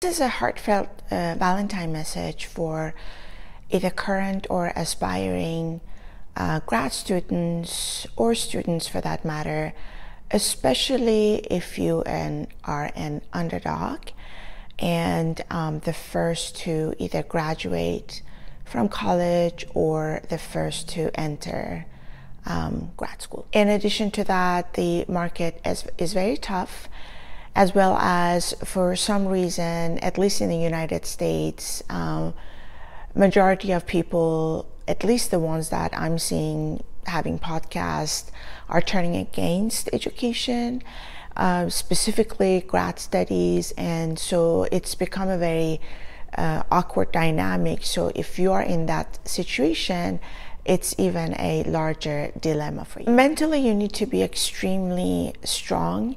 This is a heartfelt Valentine message for either current or aspiring grad students or students for that matter, especially if you are an underdog and the first to either graduate from college or the first to enter grad school. In addition to that, the market is very tough, as well as for some reason, at least in the United States, majority of people, at least the ones that I'm seeing having podcasts, are turning against education, specifically grad studies. And so it's become a very awkward dynamic. So if you are in that situation, it's even a larger dilemma for you. Mentally, you need to be extremely strong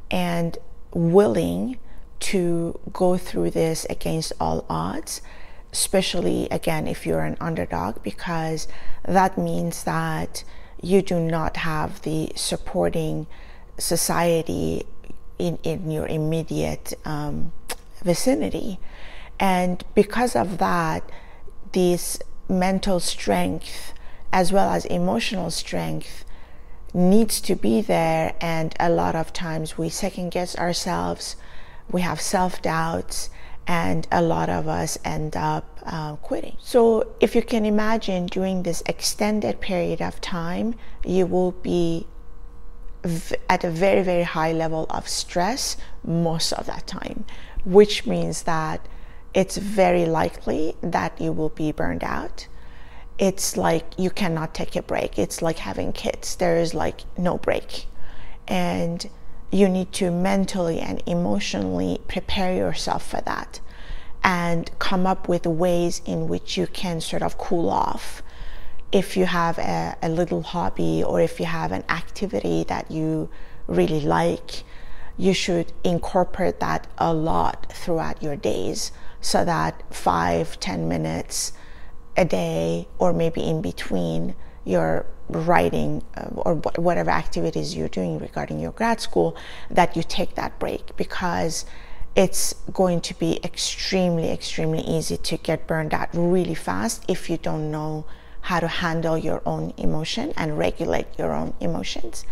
and willing to go through this against all odds, especially again if you're an underdog, because that means that you do not have the supporting society in your immediate vicinity. And because of that, this mental strength as well as emotional strength needs to be there, and a lot of times we second guess ourselves, we have self-doubts, and a lot of us end up quitting. So if you can imagine, during this extended period of time, you will be at a very, very high level of stress most of that time, which means that it's very likely that you will be burned out. It's like you cannot take a break. It's like having kids. There is like no break. And you need to mentally and emotionally prepare yourself for that and come up with ways in which you can sort of cool off. If you have a little hobby, or if you have an activity that you really like, you should incorporate that a lot throughout your days, so that 5-10 minutes a day, or maybe in between your writing or whatever activities you're doing regarding your grad school, that you take that break, because it's going to be extremely, extremely easy to get burned out really fast if you don't know how to handle your own emotion and regulate your own emotions.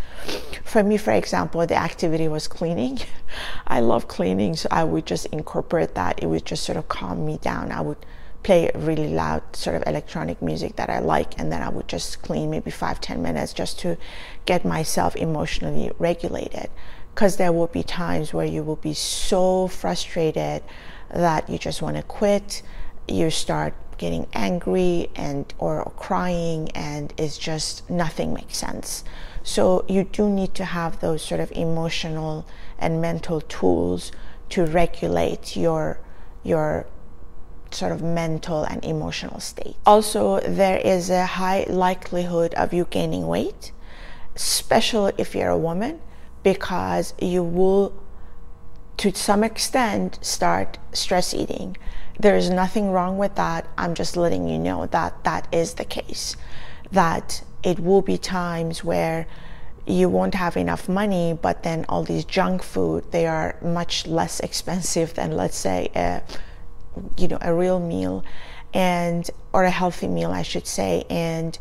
For me, for example, the activity was cleaning. I love cleaning, so I would just incorporate that. It would just sort of calm me down. I would play really loud sort of electronic music that I like, and then I would just clean maybe 5-10 minutes just to get myself emotionally regulated, because there will be times where you will be so frustrated that you just want to quit. You start getting angry or crying, and it's just nothing makes sense. So you do need to have those sort of emotional and mental tools to regulate your sort of mental and emotional state. Also, there is a high likelihood of you gaining weight, especially if you're a woman, because you will, to some extent, start stress eating. There is nothing wrong with that. I'm just letting you know that that is the case, that it will be times where you won't have enough money, but then all these junk food, they are much less expensive than, let's say, a real meal, or a healthy meal, I should say, and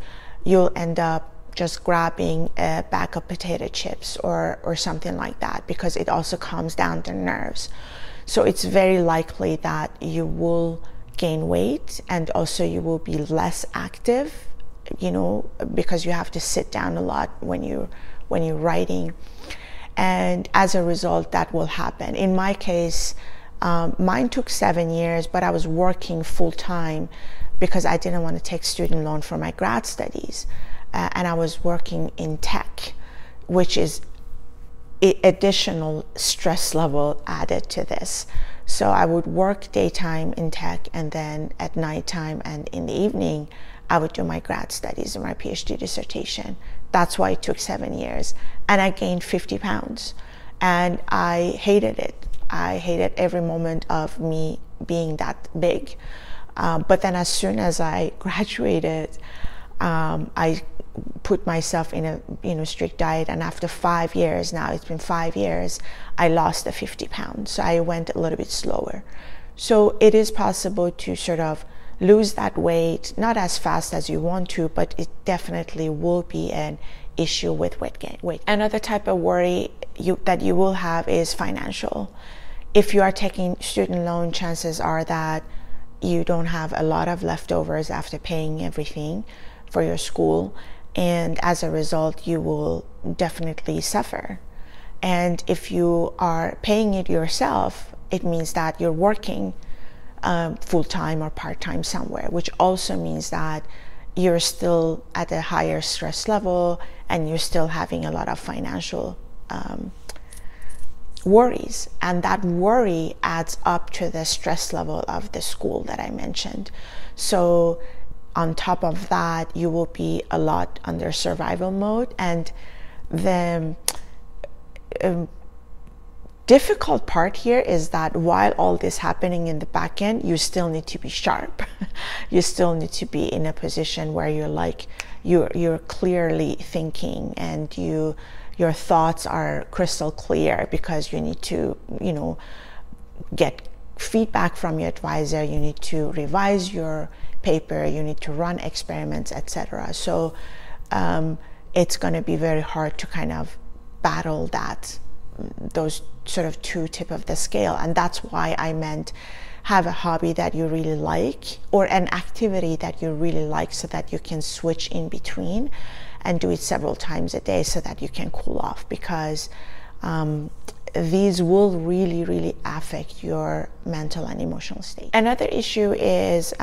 you'll end up just grabbing a bag of potato chips or something like that, because it also calms down the nerves. So it's very likely that you will gain weight, and also you will be less active, because you have to sit down a lot when you're writing. And as a result, that will happen. In my case, mine took 7 years, but I was working full time because I didn't want to take student loan for my grad studies. And I was working in tech, which is additional stress level added to this. So I would work daytime in tech, and then at nighttime and in the evening, I would do my grad studies and my PhD dissertation. That's why it took 7 years. And I gained 50 pounds. And I hated it. I hated every moment of me being that big. But then as soon as I graduated, I put myself in a strict diet, and after 5 years now, it's been 5 years, I lost the 50 pounds. So I went a little bit slower. So it is possible to sort of lose that weight, not as fast as you want to, but it definitely will be an issue with weight gain. Another type of worry that you will have is financial. If you are taking student loan, chances are that you don't have a lot of leftovers after paying everything for your school, and as a result you will definitely suffer. And if you are paying it yourself, it means that you're working full-time or part-time somewhere, which also means that you're still at a higher stress level and you're still having a lot of financial worries, and that worry adds up to the stress level of the school that I mentioned. So on top of that, you will be a lot under survival mode, and the difficult part here is that while all this happening in the back end, you still need to be sharp. You still need to be in a position where you're clearly thinking, and your thoughts are crystal clear, because you need to, get feedback from your advisor, you need to revise your paper, you need to run experiments, etc. So it's going to be very hard to kind of battle those sort of two tip of the scale. And that's why I meant have a hobby that you really like, or an activity that you really like, so that you can switch in between and do it several times a day so that you can cool off, because these will really, really affect your mental and emotional state. Another issue is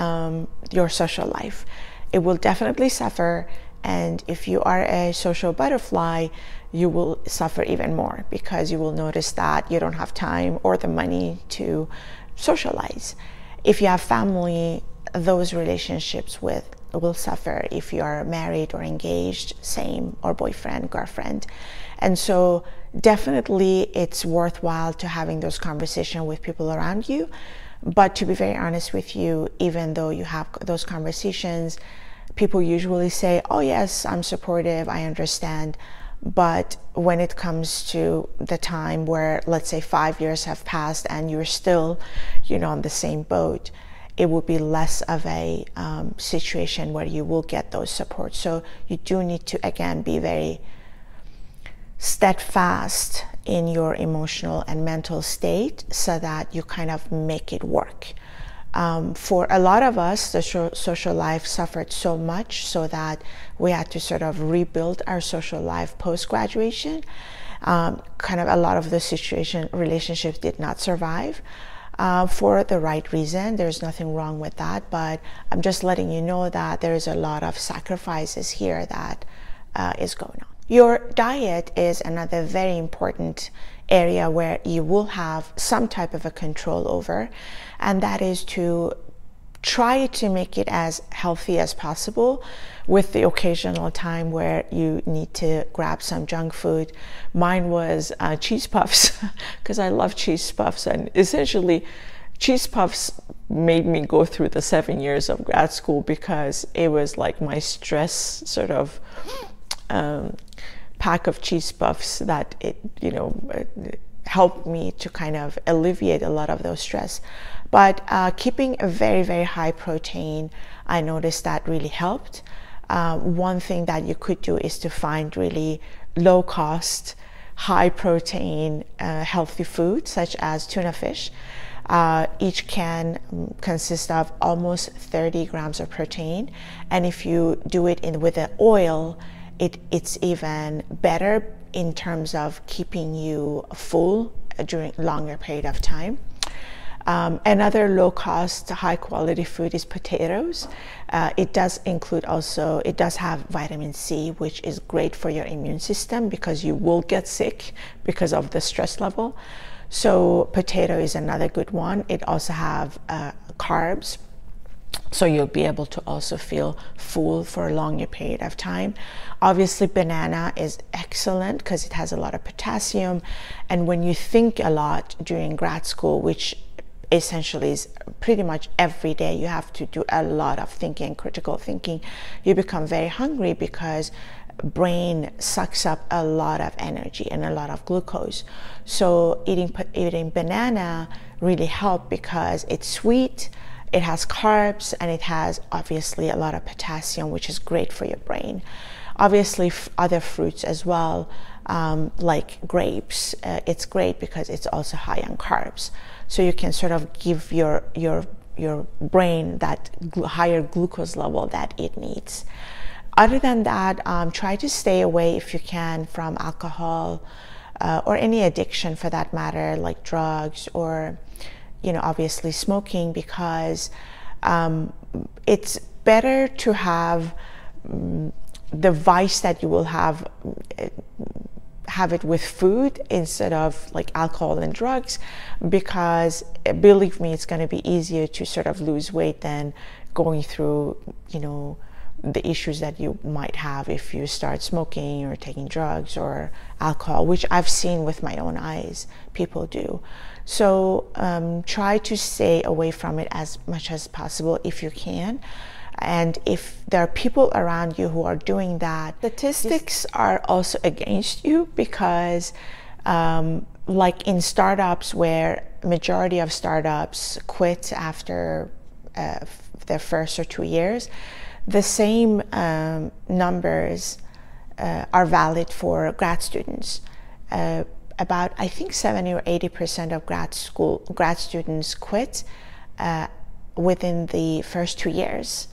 your social life. It will definitely suffer, and if you are a social butterfly, you will suffer even more, because you will notice that you don't have time or the money to socialize. If you have family, those relationships will suffer. If you are married or engaged, same, or boyfriend, girlfriend. And so definitely it's worthwhile to having those conversations with people around you. But to be very honest with you, even though you have those conversations, people usually say, oh yes, I'm supportive, I understand. But when it comes to the time where, let's say 5 years have passed and you're still, on the same boat, it will be less of a situation where you will get those supports. So you do need to, again, be very steadfast in your emotional and mental state, so that you kind of make it work. For a lot of us, the social life suffered so much so that we had to sort of rebuild our social life post-graduation. Kind of a lot of the relationships did not survive for the right reason. There's nothing wrong with that, but I'm just letting you know that there's a lot of sacrifices here that is going on. Your diet is another very important area where you will have some type of a control over, and that is to try to make it as healthy as possible, with the occasional time where you need to grab some junk food. Mine was cheese puffs, because I love cheese puffs, and essentially cheese puffs made me go through the 7 years of grad school, because it was like my stress sort of pack of cheese puffs that it helped me to kind of alleviate a lot of those stress. But keeping a very, very high protein, I noticed that really helped. One thing that you could do is to find really low cost, high protein, healthy food, such as tuna fish. Each can consist of almost 30 grams of protein, and if you do it with an oil, it's even better in terms of keeping you full during a longer period of time. Another low-cost, high-quality food is potatoes. It does have vitamin C, which is great for your immune system, because you will get sick because of the stress level. So potato is another good one. It also have carbs, so you'll be able to also feel full for a longer period of time. Obviously, banana is excellent because it has a lot of potassium. And when you think a lot during grad school, which essentially is pretty much every day you have to do a lot of thinking, critical thinking, you become very hungry because brain sucks up a lot of energy and a lot of glucose. So eating banana really helped because it's sweet, it has carbs, and it has obviously a lot of potassium, which is great for your brain. Obviously other fruits as well, like grapes, it's great because it's also high on carbs. So you can sort of give your brain that higher glucose level that it needs. Other than that, try to stay away if you can from alcohol or any addiction for that matter, like drugs or, obviously smoking, because it's better to have the vice that you will have it with food instead of like alcohol and drugs, because believe me, it's going to be easier to sort of lose weight than going through, the issues that you might have if you start smoking or taking drugs or alcohol, which I've seen with my own eyes people do. So try to stay away from it as much as possible if you can. And if there are people around you who are doing that, statistics are also against you, because like in startups, where majority of startups quit after their first or 2 years, the same numbers are valid for grad students. About, I think, 70 or 80% of grad students quit within the first 2 years.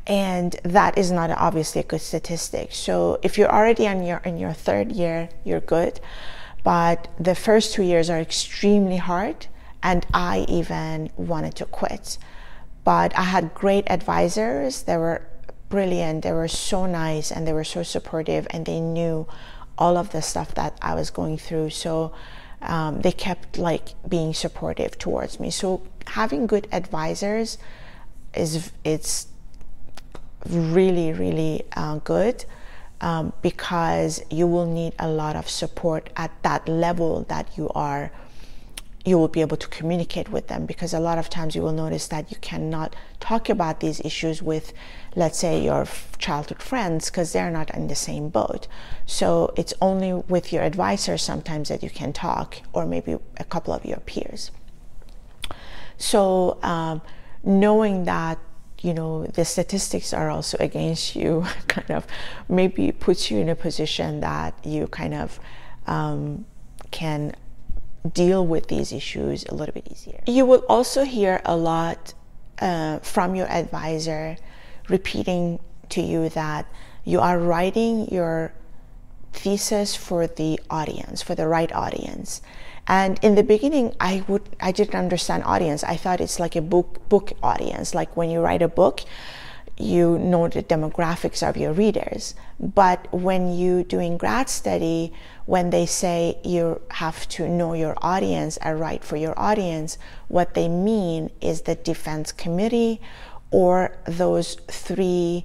And that is not obviously a good statistic. So if you're already in your third year, you're good. But the first 2 years are extremely hard, and I even wanted to quit. But I had great advisors. They were brilliant. They were so nice, and they were so supportive, and they knew all of the stuff that I was going through. So they kept like being supportive towards me. So having good advisors it's really, really good, because you will need a lot of support at that level that you will be able to communicate with them, because a lot of times you will notice that you cannot talk about these issues with, let's say, your childhood friends, because they're not in the same boat. So it's only with your advisor sometimes that you can talk, or maybe a couple of your peers. So knowing that the statistics are also against you kind of maybe puts you in a position that you kind of can deal with these issues a little bit easier. You will also hear a lot from your advisor repeating to you that you are writing your thesis for the audience, for the right audience. And in the beginning, I didn't understand audience. I thought it's like a book audience. Like when you write a book, you know the demographics of your readers. But when you're doing grad study, when they say you have to know your audience and write for your audience, what they mean is the defense committee, or those 2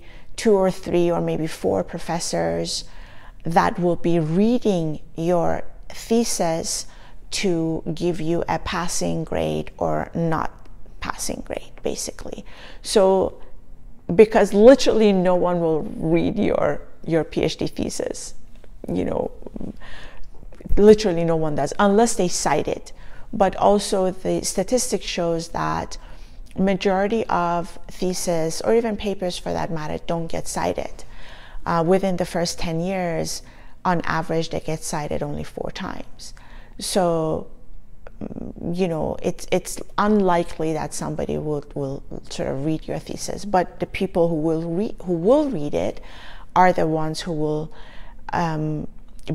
or 3 or maybe 4 professors that will be reading your thesis to give you a passing grade or not passing grade, basically. So because literally no one will read your PhD thesis, literally no one does, unless they cite it. But also the statistics shows that majority of theses, or even papers for that matter, don't get cited. Within the first 10 years, on average, they get cited only 4 times. So, it's unlikely that somebody will sort of read your thesis. But the people who will read it are the ones who will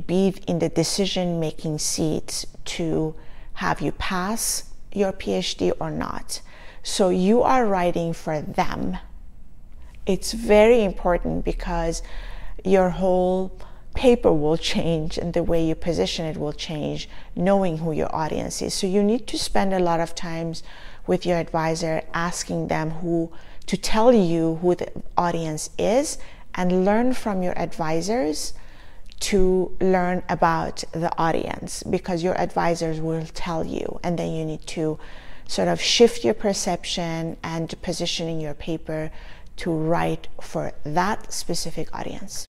be in the decision-making seats to have you pass your PhD or not. So you are writing for them. It's very important, because your whole paper will change and the way you position it will change, knowing who your audience is. So you need to spend a lot of times with your advisor asking them to tell you who the audience is, and learn from your advisors to learn about the audience, because your advisors will tell you, and then you need to sort of shift your perception and positioning your paper to write for that specific audience.